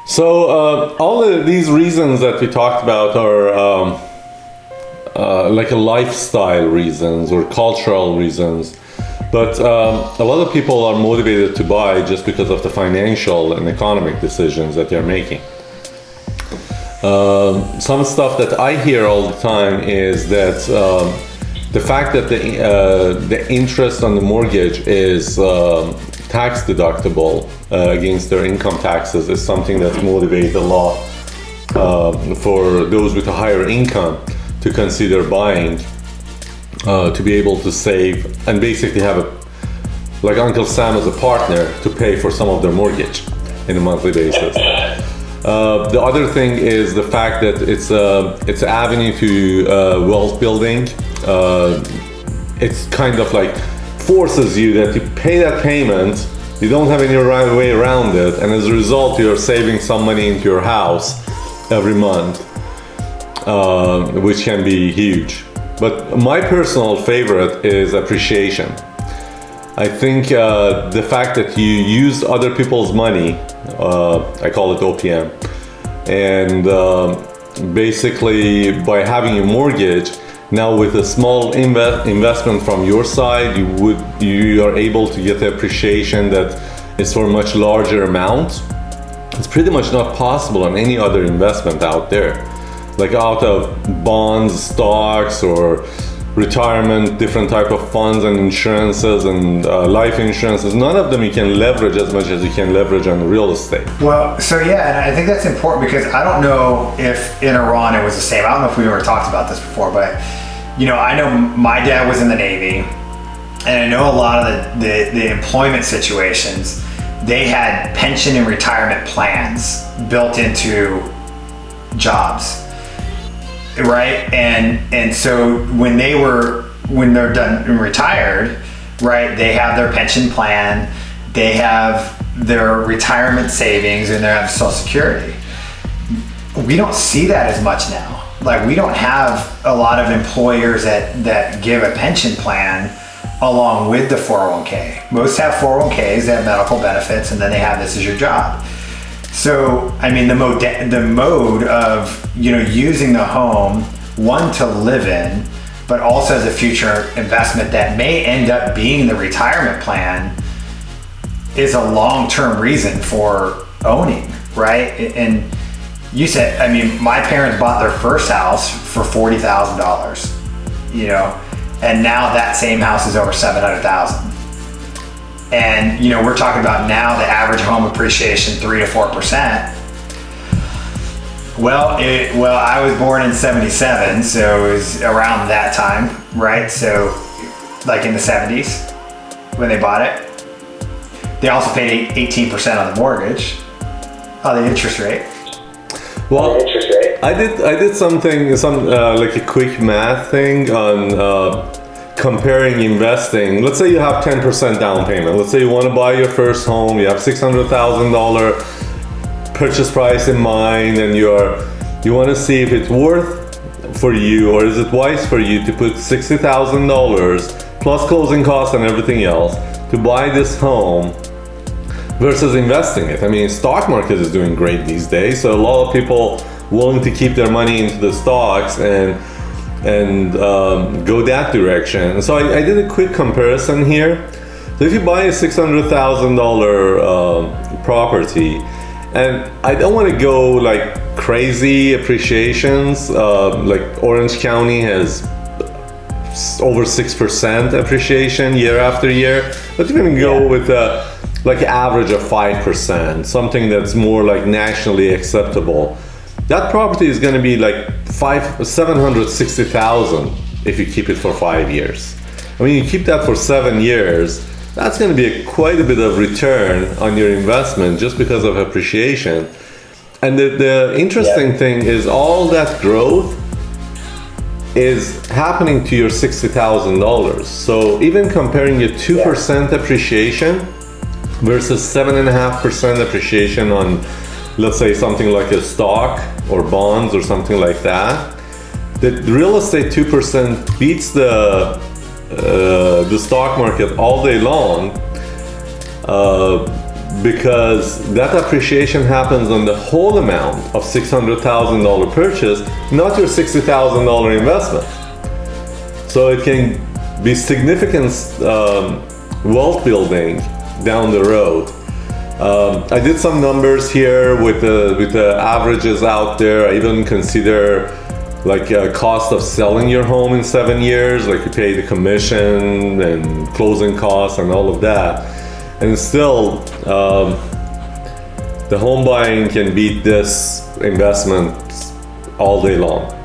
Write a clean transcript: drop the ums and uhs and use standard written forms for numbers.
So all of these reasons that we talked about are like a lifestyle reasons or cultural reasons. But a lot of people are motivated to buy just because of the financial and economic decisions that they're making. Some stuff that I hear all the time is that the fact that the interest on the mortgage is tax deductible against their income taxes is something that motivates a lot for those with a higher income to consider buying, to be able to save and basically have like Uncle Sam as a partner to pay for some of their mortgage in a monthly basis. The other thing is the fact that it's an avenue to wealth building. It's kind of like forces you that you pay that payment, you don't have any right way around it, and as a result you're saving some money into your house every month, which can be huge. But my personal favorite is appreciation. I think the fact that you use other people's money, I call it OPM, and basically by having a mortgage, now with a small investment from your side, you are able to get the appreciation that is for a much larger amount. It's pretty much not possible on any other investment out there, like out of bonds, stocks, or retirement, different type of funds and insurances and life insurances. None of them you can leverage as much as you can leverage on real estate. Well, so yeah, and I think that's important because I don't know if in Iran it was the same. I don't know if we've ever talked about this before, but I know my dad was in the Navy, and I know a lot of the employment situations, they had pension and retirement plans built into jobs. Right, and so when they're done and retired, right, they have their pension plan, they have their retirement savings, and they have Social Security. We don't see that as much now. Like, we don't have a lot of employers that give a pension plan along with the 401k. Most have 401ks, they have medical benefits, and then they have this as your job. So, I mean, the mode of, using the home, one, to live in, but also as a future investment that may end up being the retirement plan, is a long-term reason for owning, right? And you said, I mean, my parents bought their first house for $40,000, and now that same house is over $700,000. And we're talking about now the average home appreciation 3 to 4%. Well, I was born in '77, so it was around that time, right? So, like in the '70s when they bought it. They also paid 18% on the mortgage, on the interest rate. Well, I did some like a quick math thing on comparing investing. Let's say you have 10% down payment. Let's say you want to buy your first home. You have $600,000 purchase price in mind, and you want to see if it's worth for you, or is it wise for you to put $60,000 plus closing costs and everything else to buy this home versus investing it. I mean, stock market is doing great these days, so a lot of people willing to keep their money into the stocks and go that direction. So I did a quick comparison here. So if you buy a $600,000 property, and I don't want to go like crazy appreciations, like Orange County has over 6% appreciation year after year, but you're gonna go with like average of 5%, something that's more like nationally acceptable. That property is going to be like $760,000 if you keep it for 5 years. I mean, you keep that for 7 years, that's going to be quite a bit of return on your investment just because of appreciation. And the interesting thing is all that growth is happening to your $60,000. So even comparing your 2% appreciation versus 7.5% appreciation on, let's say, something like a stock or bonds or something like that, the real estate 2% beats the stock market all day long, because that appreciation happens on the whole amount of $600,000 purchase, not your $60,000 investment. So it can be significant wealth building down the road. I did some numbers here with the averages out there. I even consider like a cost of selling your home in 7 years, like you pay the commission and closing costs and all of that, and still the home buying can beat this investment all day long.